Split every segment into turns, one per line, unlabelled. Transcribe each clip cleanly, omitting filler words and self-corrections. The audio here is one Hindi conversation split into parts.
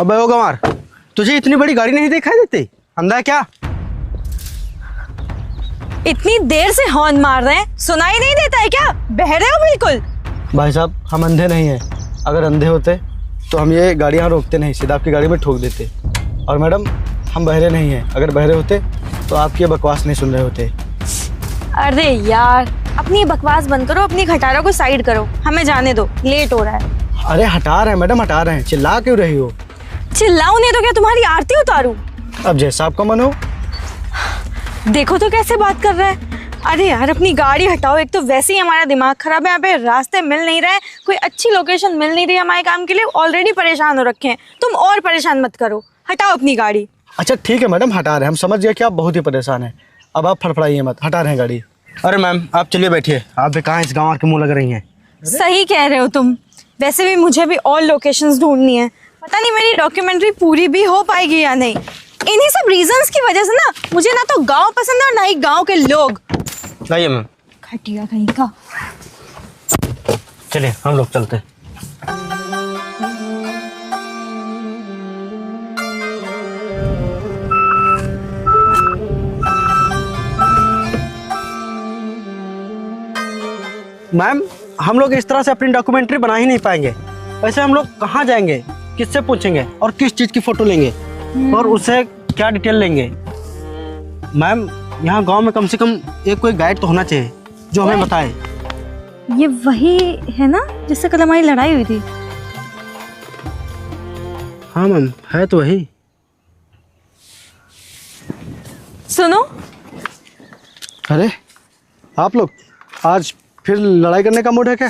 अबे ओ गंवार, तुझे इतनी बड़ी गाड़ी नहीं दिखाई देती? अंधा है क्या?
इतनी देर से हॉर्न मार रहे हैं, सुनाई नहीं देता है क्या? बहरे हो बिल्कुल?
भाई साहब, हम अंधे नहीं हैं। अगर अंधे होते तो हम ये गाड़ी यहाँ रोकते नहीं, सीधा आपकी गाड़ी में ठोक देते। और मैडम, हम बहरे नहीं हैं। अगर बहरे होते तो आपकी ये बकवास नहीं सुन रहे होते।
अरे यार, अपनी बकवास बंद करो, अपनी खटारों को साइड करो, हमें जाने दो, लेट हो रहा है।
अरे हटा रहे हैं मैडम, हटा रहे हैं। चिल्ला क्यों रही हो?
चिल्लाऊं नहीं तो क्या तुम्हारी आरती उतारूं?
अब जैसा आपका मन हो।
देखो तो कैसे बात कर रहा है। अरे यार, अपनी गाड़ी हटाओ। एक तो वैसे ही हमारा दिमाग खराब है, यहाँ पे रास्ते मिल नहीं रहे, कोई अच्छी लोकेशन मिल नहीं रही हमारे काम के लिए। ऑलरेडी परेशान हो रखे हैं, तुम और परेशान मत करो। हटाओ अपनी गाड़ी।
अच्छा ठीक है मैडम, हटा रहे हैं। हम समझ गए कि आप बहुत ही परेशान हैं। अब आप फड़फड़ाइए मत, हटा रहे हैं गाड़ी। अरे मैम, आप चलिए बैठिए। आप भी कहाँ इस गाँव के मुँह लग रही हैं?
सही कह रहे हो तुम। वैसे भी मुझे भी और लोकेशंस ढूंढनी है। पता नहीं मेरी डॉक्यूमेंट्री पूरी भी हो पाएगी या नहीं। इन्हीं सब रीजंस की वजह से ना मुझे ना तो गांव पसंद है और ना ही गांव के लोग।
लाइए मैम।
घटिया कहीं का।
चलिए हम लोग चलते हैं। मैम, हम लोग इस तरह से अपनी डॉक्यूमेंट्री बना ही नहीं पाएंगे। वैसे हम लोग कहाँ जाएंगे, किससे पूछेंगे और किस चीज़ की फ़ोटो लेंगे और उससे क्या डिटेल लेंगे? मैम, यहाँ गांव में कम से कम एक कोई गाइड तो होना चाहिए जो हमें बताए।
ये वही है ना जिससे कल हमारी लड़ाई हुई थी?
हाँ मैम, है तो वही।
सुनो।
अरे आप लोग आज फिर लड़ाई करने का मूड है क्या?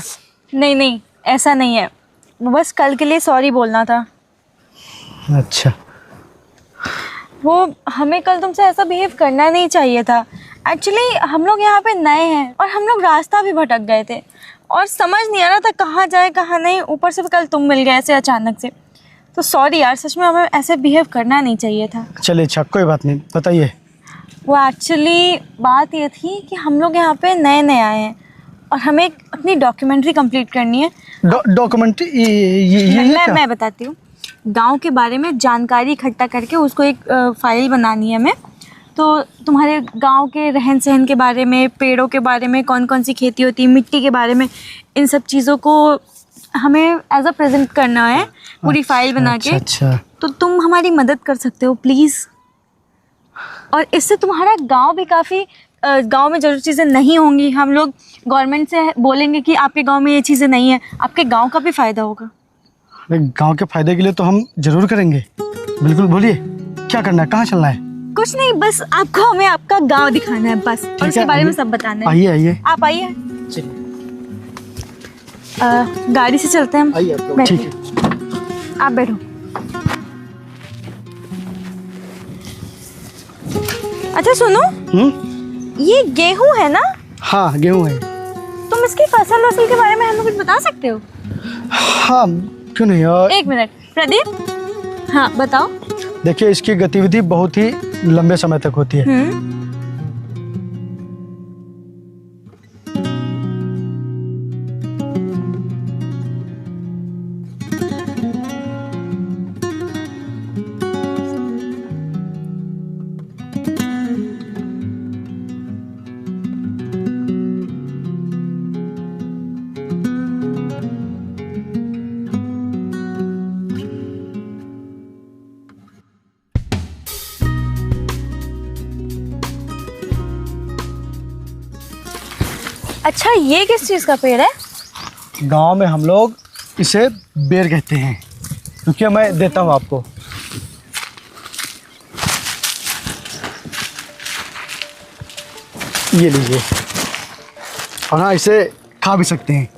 नहीं नहीं, ऐसा नहीं है, बस कल के लिए सॉरी बोलना था।
अच्छा।
वो हमें कल तुमसे ऐसा बिहेव करना नहीं चाहिए था। एक्चुअली हम लोग यहाँ पे नए हैं और हम लोग रास्ता भी भटक गए थे और समझ नहीं आ रहा था कहाँ जाए कहाँ नहीं। ऊपर से कल तुम मिल गए ऐसे अचानक से, तो सॉरी यार, सच में हमें ऐसे बिहेव करना नहीं चाहिए था।
चलिए अच्छा, कोई बात नहीं, बताइए।
वो एक्चुअली बात ये थी कि हम लोग यहाँ पे नए नए आए हैं और हमें अपनी डॉक्यूमेंट्री कंप्लीट करनी है।
डॉक्यूमेंट्री?
मैं बताती हूँ। गांव के बारे में जानकारी इकट्ठा करके उसको एक फाइल बनानी है हमें। तो तुम्हारे गांव के रहन सहन के बारे में, पेड़ों के बारे में, कौन कौन सी खेती होती है, मिट्टी के बारे में, इन सब चीज़ों को हमें एज अ प्रेजेंट करना है पूरी फाइल बना के।
अच्छा।
तो तुम हमारी मदद कर सकते हो प्लीज़। और इससे तुम्हारा गांव भी काफ़ी, गांव में जो चीज़ें नहीं होंगी, हम लोग गवर्नमेंट से बोलेंगे कि आपके गांव में ये चीज़ें नहीं है, आपके गांव का भी फ़ायदा होगा।
गांव के फायदे के लिए तो हम जरूर करेंगे। बिल्कुल, बोलिए क्या करना है, कहाँ चलना है?
कुछ नहीं, बस आपको हमें आपका गांव दिखाना है बस, और उसके बारे में सब बताना है।
आइए आइए,
आप आइए। गाड़ी से चलते हैं हम।
आइए। ठीक है,
आप बैठो। अच्छा सुनो, ये गेहूं है ना?
हाँ गेहूं है।
तुम इसकी फसल के बारे में हमें कुछ बता सकते हो?
हाँ क्यों नहीं यार।
एक मिनट प्रदीप, हाँ बताओ।
देखिए, इसकी गतिविधि बहुत ही लंबे समय तक होती है।
अच्छा, ये किस चीज़ का पेड़ है?
गांव में हम लोग इसे बेर कहते हैं। क्योंकि मैं देता हूँ आपको। ये लीजिए। और हाँ, इसे खा भी सकते हैं।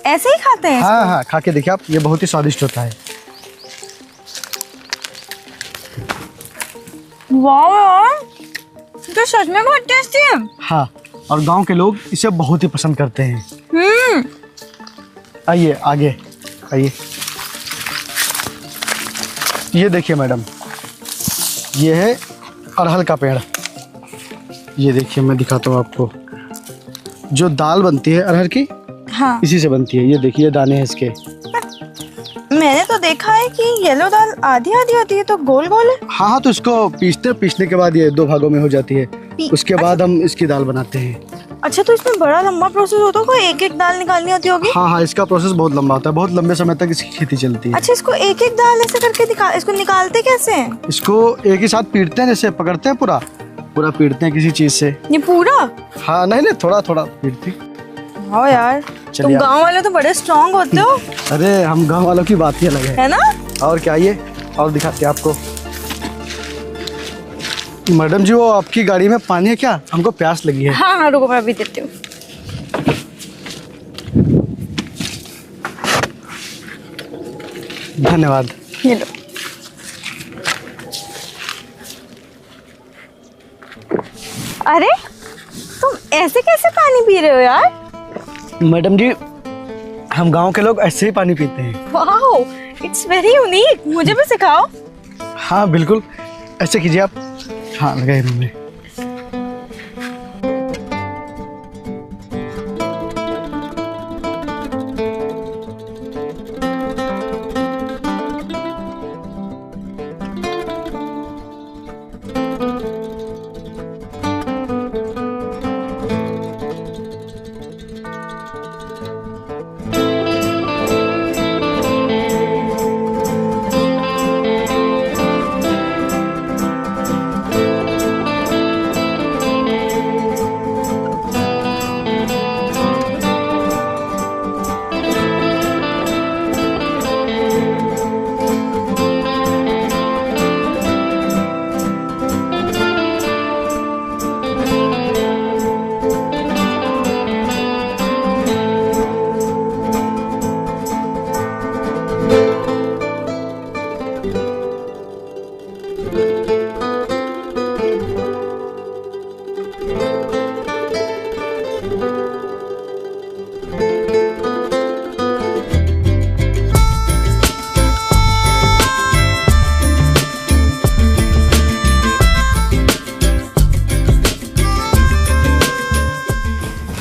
ऐसे ही खाते हैं?
हाँ हाँ, खा के देखिए आप, ये बहुत ही स्वादिष्ट होता है।
वाह यार, तो सच में बहुत टेस्टी है।
हाँ, और गांव के लोग इसे बहुत ही पसंद करते हैं। आइए आगे आइए। ये देखिए मैडम, ये है अरहल का पेड़। ये देखिए, मैं दिखाता हूँ आपको। जो दाल बनती है अरहर की,
हाँ,
इसी से बनती है। ये देखिए दाने हैं इसके।
मैंने तो देखा है कि येलो दाल आधी आधी होती है, तो गोल गोल है।
हाँ हाँ, तो इसको पीसने के बाद ये 2 भागों में हो जाती है। उसके बाद हम इसकी दाल बनाते हैं।
अच्छा, तो इसमें बड़ा लंबा प्रोसेस होता होगा, एक एक दाल निकालनी होती होगी।
हाँ हाँ, इसका प्रोसेस बहुत लंबा होता है, बहुत लंबे समय तक इसकी खेती चलती है।
अच्छा, इसको एक एक दाल ऐसे करके इसको निकालते कैसे हैं?
इसको एक ही साथ पीटते हैं, जैसे पकड़ते हैं, पूरा पीटते हैं किसी चीज से।
ये पूरा?
हाँ, नहीं थोड़ा थोड़ा पीटते।
हाँ यार, तुम गांव वाले तो बड़े स्ट्रांग होते हो।
अरे हम गांव वालों की बात ही अलग है
ना?
और क्या, ये और दिखाते हैं आपको। मैडम जी, वो आपकी गाड़ी में पानी है क्या? हमको प्यास लगी है।
हाँ हाँ, रुको मैं अभी देती हूँ।
धन्यवाद।
ये लो। अरे तुम ऐसे कैसे पानी पी रहे हो यार?
मैडम जी, हम गांव के लोग ऐसे ही पानी पीते हैं।
Wow, it's very unique. मुझे भी सिखाओ।
हाँ बिल्कुल, ऐसे कीजिए आप। हाँ, लगाइए मुंह में।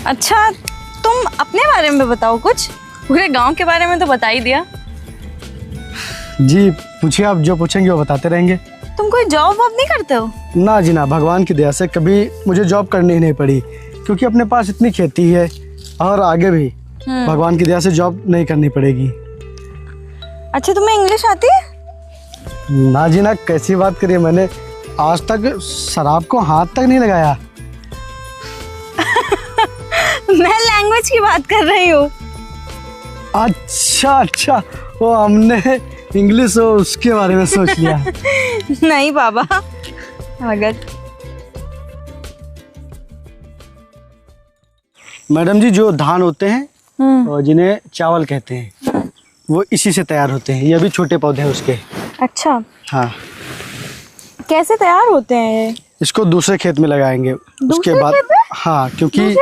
अच्छा, तुम अपने बारे में बताओ कुछ। पूरे गांव के बारे में तो बता ही दिया।
जी पूछिए, आप जो पूछेंगे वो बताते रहेंगे।
तुम कोई जॉब वॉब नहीं करते हो?
ना जी ना, भगवान की दया से कभी मुझे जॉब करनी ही नहीं पड़ी, क्योंकि अपने पास इतनी खेती है और आगे भी भगवान की दया से जॉब नहीं करनी पड़ेगी।
अच्छा, तुम्हें इंग्लिश आती है?
ना जी ना, कैसी बात करिए, मैंने आज तक शराब को हाथ तक नहीं लगाया।
मैं लैंग्वेज की बात कर रही हूँ।
अच्छा, वो हमने इंग्लिश हो उसके बारे में सोच लिया।
नहीं बाबा, अगर
मैडम जी, जो धान होते हैं और जिन्हें चावल कहते हैं, वो इसी से तैयार होते हैं। ये भी छोटे पौधे हैं उसके।
अच्छा,
हाँ।
कैसे तैयार होते हैं ये?
इसको दूसरे खेत में लगाएंगे उसके बाद। हाँ, क्योंकि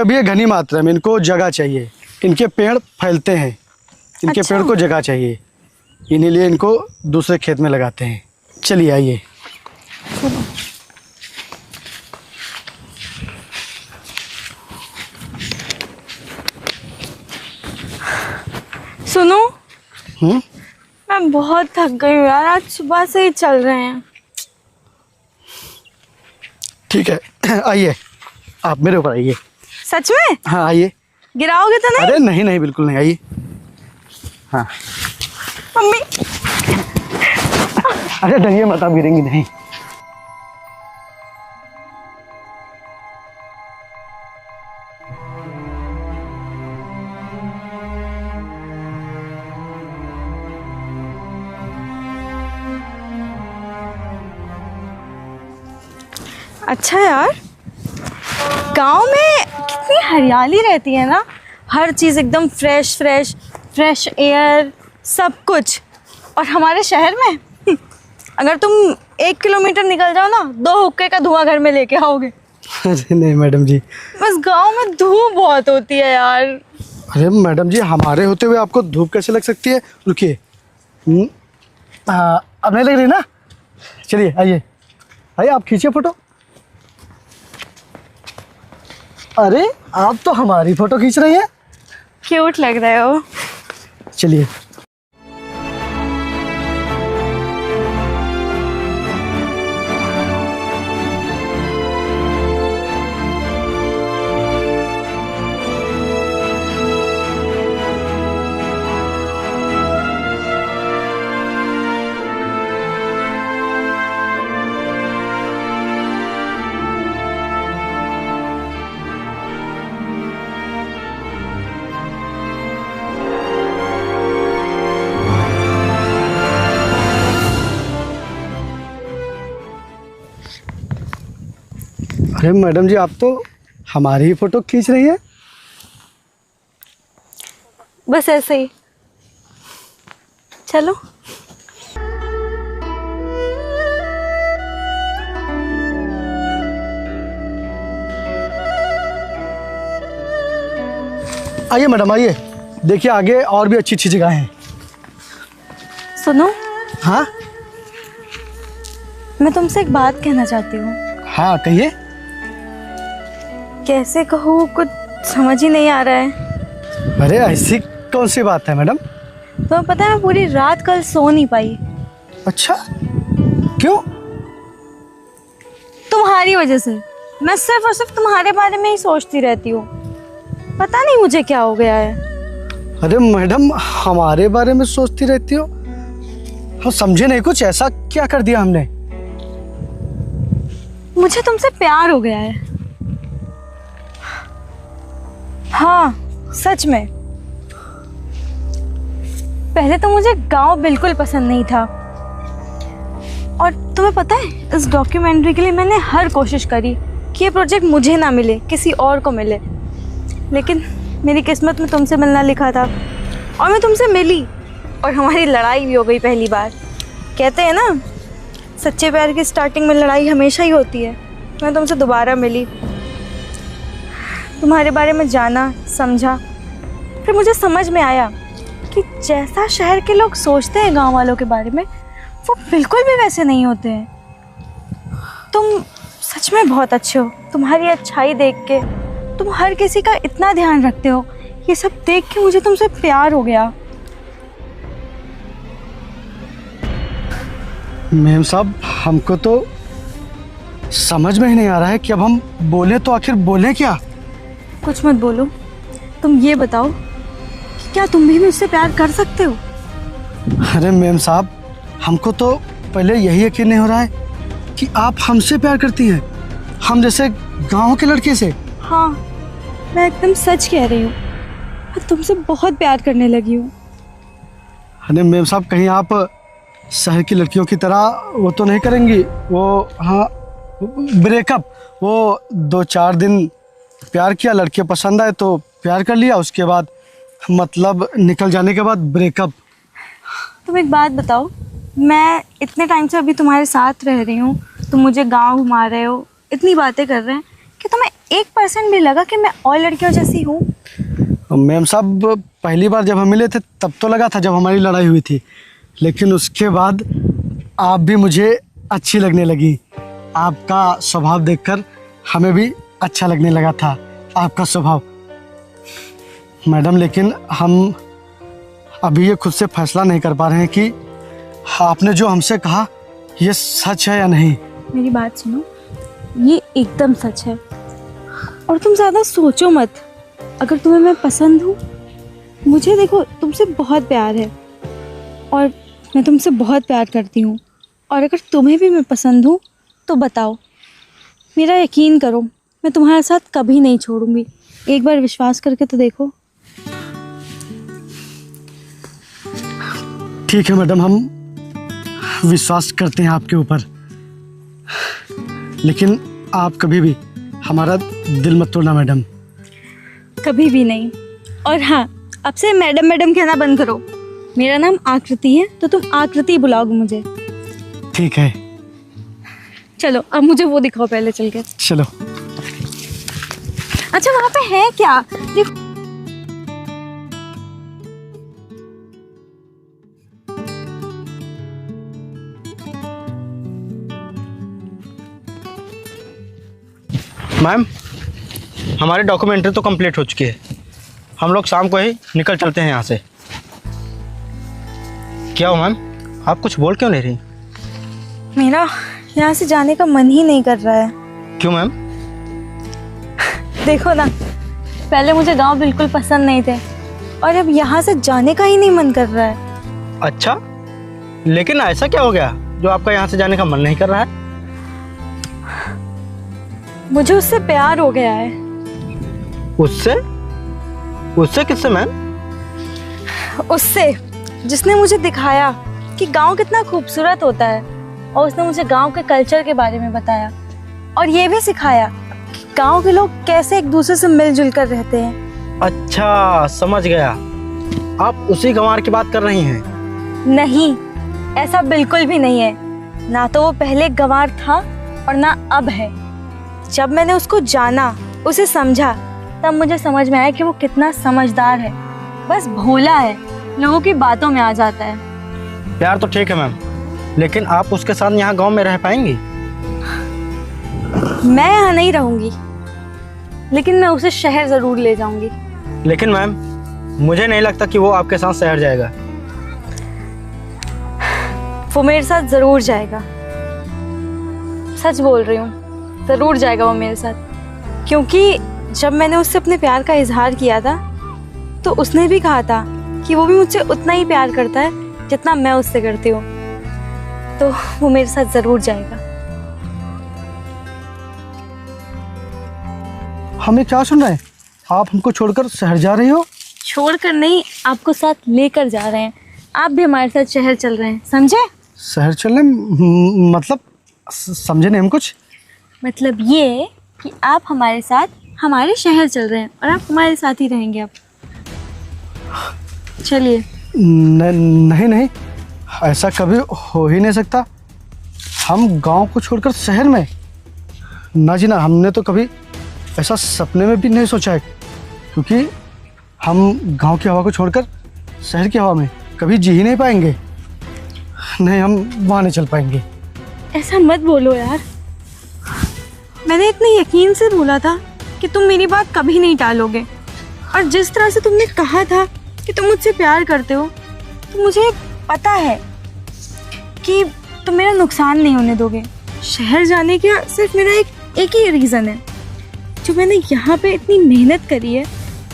अभी ये घनी मात्रा में इनको जगह चाहिए। इनके पेड़ फैलते हैं, इनके पेड़ को जगह चाहिए, इन्हीं लिए इनको दूसरे खेत में लगाते हैं। चलिए आइए।
सुनो, मैं बहुत थक गई हूँ यार, आज सुबह से ही चल रहे हैं।
ठीक है, आइए, आप मेरे ऊपर आइए।
सच में?
हाँ आइए।
गिराओगे तो नहीं?
अरे नहीं, बिल्कुल नहीं, आइए। हाँ।
मम्मी।
अरे डरिए मत, आप गिरेंगी नहीं।
अच्छा यार, गांव में कितनी हरियाली रहती है ना, हर चीज़ एकदम फ्रेश एयर, सब कुछ। और हमारे शहर में अगर तुम 1 किलोमीटर निकल जाओ ना, 2 हुक्के का धुआं घर में लेके आओगे।
अरे नहीं मैडम जी,
बस गांव में धूप बहुत होती है यार।
अरे मैडम जी, हमारे होते हुए आपको धूप कैसे लग सकती है? रुकिए, अब नहीं लग रही ना? चलिए आइए, आप खींचिए फोटो। अरे आप तो हमारी फोटो खींच रही हैं।
क्यूट लग रहे हो।
चलिए। अरे मैडम जी, आप तो हमारी ही फोटो खींच रही है।
बस ऐसे ही। चलो।
आइए मैडम, आइए, देखिए आगे और भी अच्छी अच्छी जगह हैं।
सुनो,
हाँ
मैं तुमसे एक बात कहना चाहती हूँ।
हाँ, कहिए।
कैसे कहूँ, कुछ समझ ही नहीं आ रहा है।
अरे ऐसी कौन सी बात है मैडम?
तुम्हें पता है, मैं पूरी रात कल सो नहीं पाई।
अच्छा, क्यों?
तुम्हारी वजह से। मैं सिर्फ और सिर्फ तुम्हारे बारे में ही सोचती रहती हूँ। पता नहीं मुझे क्या हो गया है।
अरे मैडम, हमारे बारे में सोचती रहती हो? हम समझे नहीं, कुछ ऐसा क्या कर दिया हमने?
मुझे तुमसे प्यार हो गया है। हाँ, सच में। पहले तो मुझे गांव बिल्कुल पसंद नहीं था, और तुम्हें पता है, इस डॉक्यूमेंट्री के लिए मैंने हर कोशिश करी कि ये प्रोजेक्ट मुझे ना मिले, किसी और को मिले। लेकिन मेरी किस्मत में तुमसे मिलना लिखा था, और मैं तुमसे मिली, और हमारी लड़ाई भी हो गई पहली बार। कहते हैं ना, सच्चे प्यार की स्टार्टिंग में लड़ाई हमेशा ही होती है। मैं तुमसे दोबारा मिली, तुम्हारे बारे में जाना, समझा। फिर मुझे समझ में आया कि जैसा शहर के लोग सोचते हैं गांव वालों के बारे में, वो बिल्कुल भी वैसे नहीं होते हैं। तुम सच में बहुत अच्छे हो। तुम्हारी अच्छाई देख के, तुम हर किसी का इतना ध्यान रखते हो, ये सब देख के मुझे तुमसे प्यार हो गया।
मैम साहब, हमको तो समझ में ही नहीं आ रहा है कि अब हम बोले तो आखिर बोले क्या?
कुछ मत बोलो, तुम ये बताओ कि क्या तुम भी मुझसे प्यार कर सकते हो?
अरे मैम साहब, हमको तो पहले यही यकीन नहीं हो रहा है कि आप हमसे प्यार करती हैं, हम जैसे गांव के लड़के से।
हाँ, मैं एकदम सच कह रही हूँ। मैं तुमसे बहुत प्यार करने लगी हूँ।
अरे मैम साहब, कहीं आप शहर की लड़कियों की तरह वो तो नहीं करेंगी? वो हाँ, ब्रेकअप, वो 2-4 दिन प्यार किया, लड़के पसंद आए तो प्यार कर लिया, उसके बाद मतलब निकल जाने के बाद ब्रेकअप।
तुम एक बात बताओ, मैं इतने टाइम से अभी तुम्हारे साथ रह रही हूँ, तुम मुझे गांव घुमा रहे हो, इतनी बातें कर रहे हैं, कि तुम्हें 1% भी लगा कि मैं और लड़कियों जैसी हूँ?
मैम साहब, पहली बार जब हम मिले थे तब तो लगा था, जब हमारी लड़ाई हुई थी। लेकिन उसके बाद आप भी मुझे अच्छी लगने लगी। आपका स्वभाव देखकर हमें भी अच्छा लगने लगा था, आपका स्वभाव। मैडम, लेकिन हम अभी ये खुद से फैसला नहीं कर पा रहे हैं कि आपने जो हमसे कहा ये सच है या नहीं।
मेरी बात सुनो, ये एकदम सच है, और तुम ज़्यादा सोचो मत। अगर तुम्हें मैं पसंद हूँ, मुझे देखो तुमसे बहुत प्यार है, और मैं तुमसे बहुत प्यार करती हूँ। और अगर तुम्हें भी मैं पसंद हूँ तो बताओ, मेरा यकीन करो, मैं तुम्हारे साथ कभी नहीं छोड़ूंगी। एक बार विश्वास करके तो देखो।
ठीक है मैडम, हम विश्वास करते हैं आपके ऊपर, लेकिन आप कभी भी हमारा दिल मत तोड़ना मैडम।
कभी भी नहीं। और हाँ, अब से मैडम मैडम कहना बंद करो। मेरा नाम आकृति है, तो तुम आकृति बुलाओगे मुझे।
ठीक है,
चलो अब मुझे वो दिखाओ पहले चल के।
चलो।
अच्छा, वहाँ पे है क्या? देखो।
मैम, हमारी डॉक्यूमेंट्री तो कंप्लीट हो चुकी है, हम लोग शाम को ही निकल चलते हैं यहाँ से। क्या हो मैम, आप कुछ बोल क्यों नहीं रही?
मेरा यहाँ से जाने का मन ही नहीं कर रहा है।
क्यों मैम?
देखो ना, पहले मुझे गांव बिल्कुल पसंद नहीं थे, और अब यहाँ से जाने का ही नहीं मन कर रहा है।
अच्छा, लेकिन ऐसा क्या हो गया जो आपका यहाँ से जाने का मन नहीं कर रहा है?
मुझे उससे प्यार हो गया है।
उससे? उससे किससे मैम?
उससे जिसने मुझे दिखाया कि गांव कितना खूबसूरत होता है, और उसने मुझे गांव के कल्चर के बारे में बताया, और ये भी सिखाया गांव के लोग कैसे एक दूसरे से मिलजुल कर रहते हैं।
अच्छा समझ गया, आप उसी गंवार की बात कर रही हैं।
नहीं, ऐसा बिल्कुल भी नहीं है। ना तो वो पहले गंवार था और ना अब है। जब मैंने उसको जाना, उसे समझा, तब मुझे समझ में आया कि वो कितना समझदार है। बस भोला है, लोगों की बातों में आ जाता है।
प्यार तो ठीक है मैम, लेकिन आप उसके साथ यहाँ गांव में रह पाएंगी?
मैं यहाँ नहीं रहूंगी, लेकिन मैं उसे शहर जरूर ले जाऊंगी।
लेकिन मैम, मुझे नहीं लगता कि वो आपके साथ शहर जाएगा।
वो मेरे साथ जरूर जाएगा, सच बोल रही हूँ, जरूर जाएगा वो मेरे साथ। क्योंकि जब मैंने उससे अपने प्यार का इजहार किया था, तो उसने भी कहा था कि वो भी मुझसे उतना ही प्यार करता है जितना मैं उससे करती हूँ। तो वो मेरे साथ जरूर जाएगा।
हमें क्या सुन रहे हैं? आप हमको छोड़कर शहर जा रही हो?
छोड़कर नहीं, आपको साथ लेकर जा रहे हैं। आप भी हमारे साथ शहर चल रहे हैं, समझे?
शहर चलने मतलब समझे नहीं हम कुछ।
मतलब ये कि आप हमारे साथ हमारे शहर चल रहे हैं और आप हमारे साथ ही रहेंगे। अब चलिए।
नहीं नहीं, ऐसा कभी हो ही नहीं सकता। हम गांव को छोड़कर शहर में? ना जी ना, हमने तो कभी ऐसा सपने में भी नहीं सोचा है, क्योंकि हम गांव की हवा को छोड़कर शहर की हवा में कभी जी ही नहीं पाएंगे। नहीं, हम वहाँ नहीं चल पाएंगे।
ऐसा मत बोलो यार, मैंने इतने यकीन से बोला था कि तुम मेरी बात कभी नहीं टालोगे। और जिस तरह से तुमने कहा था कि तुम मुझसे प्यार करते हो, तो मुझे पता है कि तुम मेरा नुकसान नहीं होने दोगे। शहर जाने का सिर्फ मेरा एक ही रीज़न है। जो मैंने यहाँ पे इतनी मेहनत करी है,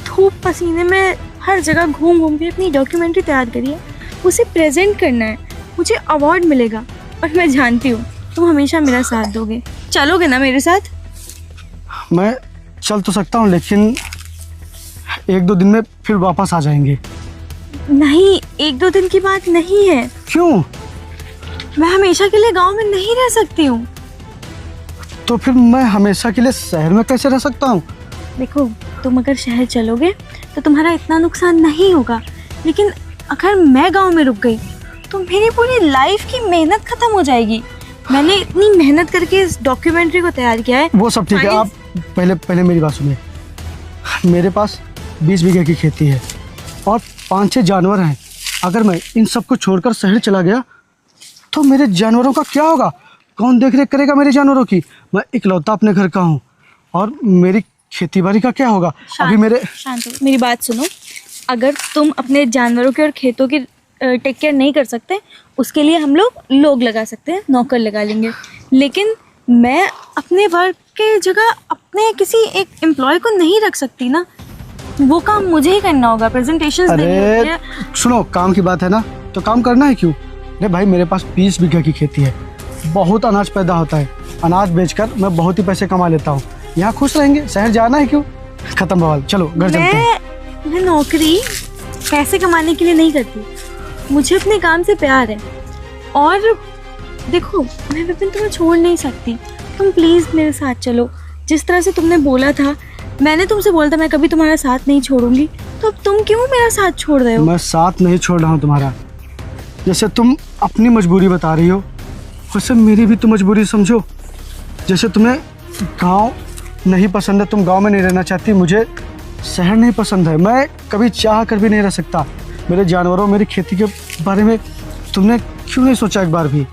धूप पसीने में हर जगह घूम घूम के अपनी डॉक्यूमेंट्री तैयार करी है, उसे प्रेजेंट करना है। मुझे अवार्ड मिलेगा और मैं जानती हूँ तुम हमेशा मेरा साथ दोगे। चलोगे ना मेरे साथ?
मैं चल तो सकता हूँ, लेकिन 1-2 दिन में फिर वापस आ जाएंगे।
नहीं, 1-2 दिन की बात नहीं है।
क्यों?
मैं हमेशा के लिए गांव में नहीं रह सकती हूँ।
तो फिर मैं हमेशा के लिए शहर में कैसे रह सकता हूँ?
देखो, तुम अगर शहर चलोगे तो तुम्हारा इतना नुकसान नहीं होगा, लेकिन अगर मैं गांव में रुक गई तो मेरी पूरी लाइफ की मेहनत खत्म हो जाएगी। मैंने इतनी मेहनत करके इस डॉक्यूमेंट्री को तैयार किया है।
वो सब ठीक है, आप पहले मेरी बात सुनिए। मेरे पास 20 बीघे की खेती है और 5-6 जानवर हैं। अगर मैं इन सबको छोड़कर शहर चला गया तो मेरे जानवरों का क्या होगा? कौन देख रेख करेगा मेरे जानवरों की? मैं इकलौता अपने घर का हूँ, और मेरी खेती बाड़ी का क्या होगा? अभी मेरे
शांत हो, मेरी बात सुनो। अगर तुम अपने जानवरों के और खेतों की टेक केयर नहीं कर सकते, उसके लिए हम लोग लगा सकते हैं, नौकर लगा लेंगे। लेकिन मैं अपने वर्क के जगह अपने किसी एक एम्प्लॉय को नहीं रख सकती ना। वो काम मुझे ही करना होगा, प्रेजेंटेशंस देनी होती है।
सुनो, काम की बात है ना, तो काम करना है क्यों? अरे भाई, मेरे पास 20 बीघा की खेती है, बहुत अनाज पैदा होता है। अनाज बेचकर मैं बहुत ही पैसे कमा लेता हूँ। यहाँ खुश रहेंगे, शहर जाना है क्यों? खत्म बवाल, चलो घर चलते हैं।
मैं नौकरी पैसे कमाने के लिए नहीं करती, मुझे अपने काम से प्यार है। और देखो, मैं विपिन तुम्हें छोड़ नहीं सकती। तुम प्लीज़ मेरे साथ चलो। जिस तरह से तुमने बोला था, मैंने तुमसे बोला था मैं कभी तुम्हारा साथ नहीं छोड़ूंगी, तो अब तुम क्यों मेरा साथ छोड़ रहे हो?
मैं साथ नहीं छोड़ रहा हूँ तुम्हारा। जैसे तुम अपनी मजबूरी बता रही हो, वैसे मेरी भी तो मजबूरी समझो। जैसे तुम्हें गांव नहीं पसंद है, तुम गांव में नहीं रहना चाहती, मुझे शहर नहीं पसंद है। मैं कभी चाह कर भी नहीं रह सकता। मेरे जानवरों, मेरी खेती के बारे में तुमने क्यों नहीं सोचा एक बार भी?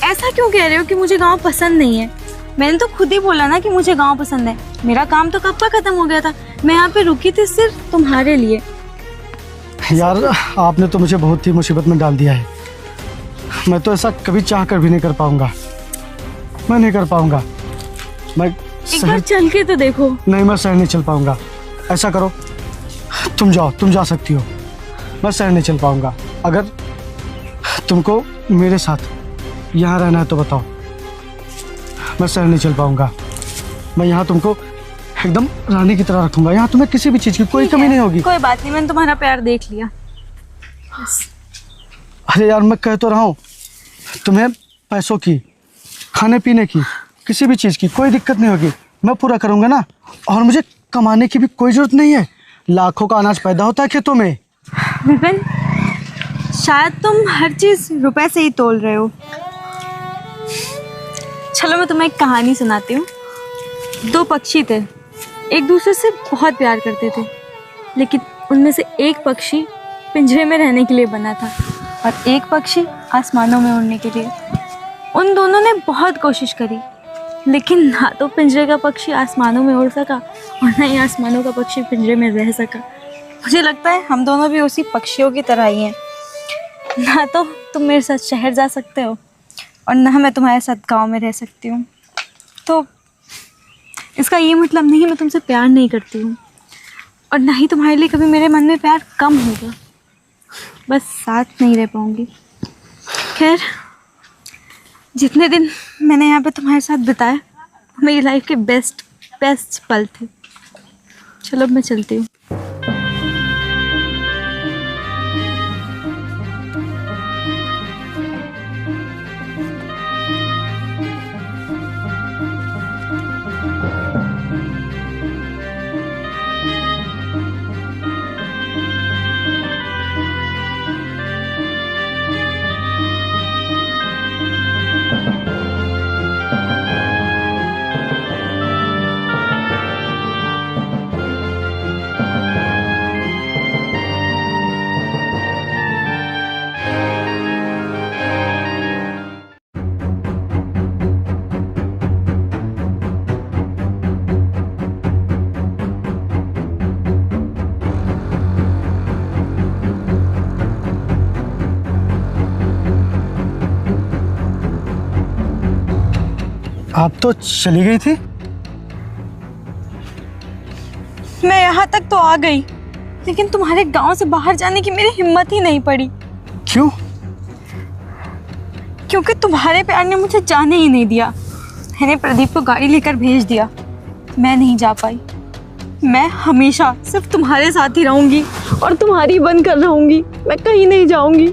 ऐसा क्यों कह रहे हो कि मुझे गांव पसंद नहीं है? मैंने तो खुद ही बोला ना कि मुझे गांव पसंद है। मेरा काम तो कब का खत्म हो गया था। मैं यहाँ पे रुकी थी सिर्फ तुम्हारे लिए।
यार, आपने तो मुझे बहुत ही मुसीबत में डाल दिया है। मैं तो ऐसा कभी चाह कर भी नहीं कर पाऊंगा। मैं नहीं कर पाऊंगा। मैं
एक बार चल के तो देखो।
नहीं, मैं शहर नहीं चल पाऊंगा। ऐसा करो, तुम जाओ, तुम जा सकती हो। मैं शहर नहीं चल पाऊंगा। अगर तुमको मेरे साथ यहाँ रहना है तो बताओ। मैं शहर नहीं चल पाऊंगा। मैं यहाँ तुमको एकदम रानी की तरह रखूंगा। यहाँ तुम्हें किसी भी चीज़ की कोई कमी नहीं होगी।
कोई बात नहीं, मैंने तुम्हारा प्यार देख लिया।
अरे यार, मैं कह तो रहा हूँ, तुम्हें पैसों की, खाने पीने की, किसी भी चीज़ की कोई दिक्कत नहीं होगी। मैं पूरा करूँगा ना। और मुझे कमाने की भी कोई ज़रूरत नहीं है, लाखों का अनाज पैदा होता है खेतों में।
विपिन, शायद तुम हर चीज़ रुपए से ही तोल रहे हो। चलो मैं तुम्हें एक कहानी सुनाती हूँ। 2 पक्षी थे, एक दूसरे से बहुत प्यार करते थे, लेकिन उनमें से एक पक्षी पिंजरे में रहने के लिए बना था और एक पक्षी आसमानों में उड़ने के लिए। उन दोनों ने बहुत कोशिश करी, लेकिन ना तो पिंजरे का पक्षी आसमानों में उड़ सका और ना ही आसमानों का पक्षी पिंजरे में रह सका। मुझे लगता है हम दोनों भी उसी पक्षियों की तरह ही हैं। ना तो तुम मेरे साथ शहर जा सकते हो और ना मैं तुम्हारे साथ गांव में रह सकती हूँ। तो इसका ये मतलब नहीं मैं तुमसे प्यार नहीं करती हूँ और ना ही तुम्हारे लिए कभी मेरे मन में प्यार कम होगा, बस साथ नहीं रह पाऊँगी। खैर, जितने दिन मैंने यहाँ पे तुम्हारे साथ बिताए वो मेरी लाइफ के बेस्ट पल थे। चलो अब मैं चलती हूँ।
आप तो चली गई थी।
मैं यहाँ तक तो आ गई, लेकिन तुम्हारे गांव से बाहर जाने की मेरी हिम्मत ही नहीं पड़ी।
क्यों?
क्योंकि तुम्हारे प्यार ने मुझे जाने ही नहीं दिया। मैंने प्रदीप को गाड़ी लेकर भेज दिया, मैं नहीं जा पाई। मैं हमेशा सिर्फ तुम्हारे साथ ही रहूंगी और तुम्हारी बनकर रहूंगी, मैं कहीं नहीं जाऊंगी।